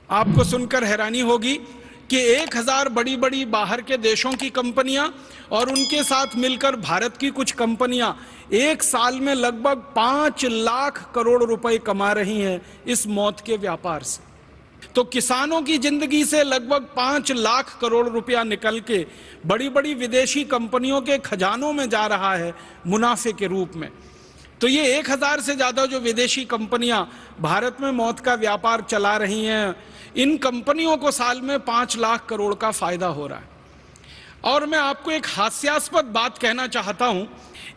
आपको सुनकर हैरानी होगी कि 1000 बड़ी बड़ी बाहर के देशों की कंपनियां और उनके साथ मिलकर भारत की कुछ कंपनियां एक साल में लगभग 5 लाख करोड़ रुपए कमा रही हैं इस मौत के व्यापार से। तो किसानों की जिंदगी से लगभग 5 लाख करोड़ रुपया निकल के बड़ी बड़ी विदेशी कंपनियों के खजानों में जा रहा है मुनाफे के रूप में। तो ये 1000 से ज्यादा जो विदेशी कंपनियां भारत में मौत का व्यापार चला रही हैं, इन कंपनियों को साल में 5 लाख करोड़ का फायदा हो रहा है। और मैं आपको एक हास्यास्पद बात कहना चाहता हूं,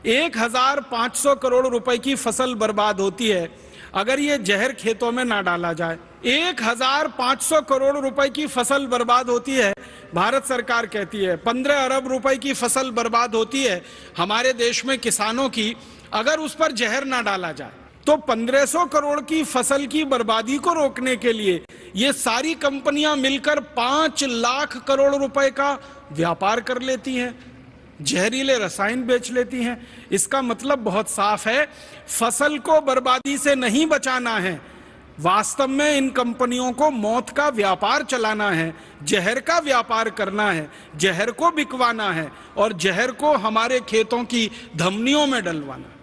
1500 करोड़ रुपए की फसल बर्बाद होती है अगर ये जहर खेतों में ना डाला जाए। 1500 करोड़ रुपए की फसल बर्बाद होती है, भारत सरकार कहती है 15 अरब रुपए की फसल बर्बाद होती है हमारे देश में किसानों की, अगर उस पर जहर ना डाला जाए। तो 1500 करोड़ की फसल की बर्बादी को रोकने के लिए ये सारी कंपनियां मिलकर 5 लाख करोड़ रुपए का व्यापार कर लेती हैं, जहरीले रसायन बेच लेती हैं। इसका मतलब बहुत साफ है, फसल को बर्बादी से नहीं बचाना है, वास्तव में इन कंपनियों को मौत का व्यापार चलाना है, जहर का व्यापार करना है, जहर को बिकवाना है और जहर को हमारे खेतों की धमनियों में डलवाना है।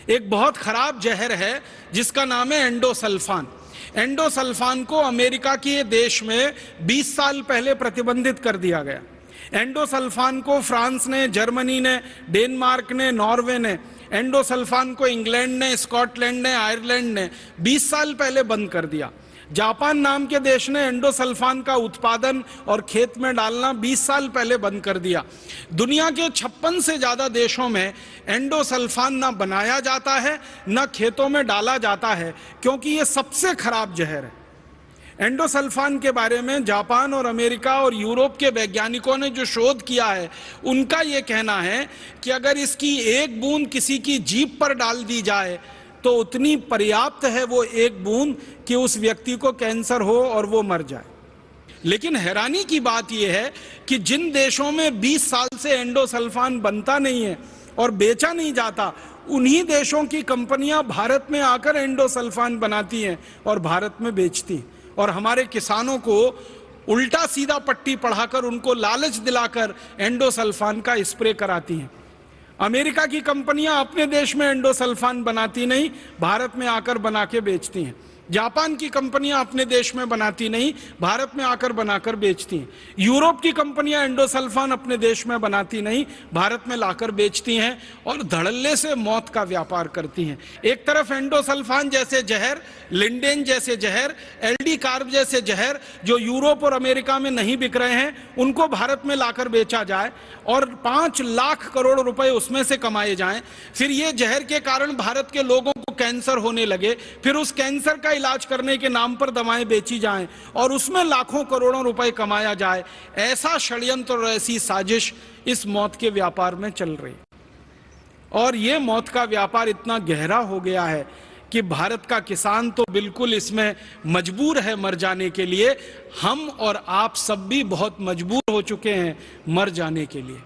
एक बहुत खराब जहर है जिसका नाम है एंडोसल्फान। एंडोसल्फान को अमेरिका के देश में 20 साल पहले प्रतिबंधित कर दिया गया। एंडोसल्फान को फ्रांस ने, जर्मनी ने, डेनमार्क ने, नॉर्वे ने, एंडोसल्फान को इंग्लैंड ने, स्कॉटलैंड ने, आयरलैंड ने 20 साल पहले बंद कर दिया। जापान नाम के देश ने एंडोसल्फान का उत्पादन और खेत में डालना 20 साल पहले बंद कर दिया। दुनिया के 56 से ज्यादा देशों में एंडोसल्फान ना बनाया जाता है ना खेतों में डाला जाता है, क्योंकि ये सबसे खराब जहर है। एंडोसल्फान के बारे में जापान और अमेरिका और यूरोप के वैज्ञानिकों ने जो शोध किया है, उनका यह कहना है कि अगर इसकी एक बूंद किसी की जीभ पर डाल दी जाए तो उतनी पर्याप्त है वो एक बूंद कि उस व्यक्ति को कैंसर हो और वो मर जाए। लेकिन हैरानी की बात यह है कि जिन देशों में 20 साल से एंडोसल्फान बनता नहीं है और बेचा नहीं जाता, उन्हीं देशों की कंपनियां भारत में आकर एंडोसल्फान बनाती हैं और भारत में बेचती हैं और हमारे किसानों को उल्टा सीधा पट्टी पढ़ाकर उनको लालच दिलाकर एंडोसल्फान का स्प्रे कराती हैं। अमेरिका की कंपनियां अपने देश में एंडोसल्फान बनाती नहीं, भारत में आकर बना के बेचती हैं। जापान की कंपनियां अपने देश में बनाती नहीं, भारत में आकर बनाकर बेचती हैं। यूरोप की कंपनियां एंडोसल्फान अपने देश में बनाती नहीं, भारत में लाकर बेचती हैं और धड़ल्ले से मौत का व्यापार करती हैं। एक तरफ एंडोसल्फान जैसे जहर, लिंडेन जैसे जहर, एलडी कार्ब जैसे जहर जो यूरोप और अमेरिका में नहीं बिक रहे हैं, उनको भारत में लाकर बेचा जाए और 5 लाख करोड़ रुपए उसमें से कमाए जाएं। फिर ये जहर के कारण भारत के लोगों को कैंसर होने लगे, फिर उस कैंसर का इलाज करने के नाम पर दवाएं बेची जाएं और उसमें लाखों करोड़ों रुपए कमाया जाए। ऐसा षड्यंत्र और ऐसी साजिश इस मौत के व्यापार में चल रही। और ये मौत का व्यापार इतना गहरा हो गया है कि भारत का किसान तो बिल्कुल इसमें मजबूर है मर जाने के लिए। हम और आप सब भी बहुत मजबूर हो चुके हैं मर जाने के लिए।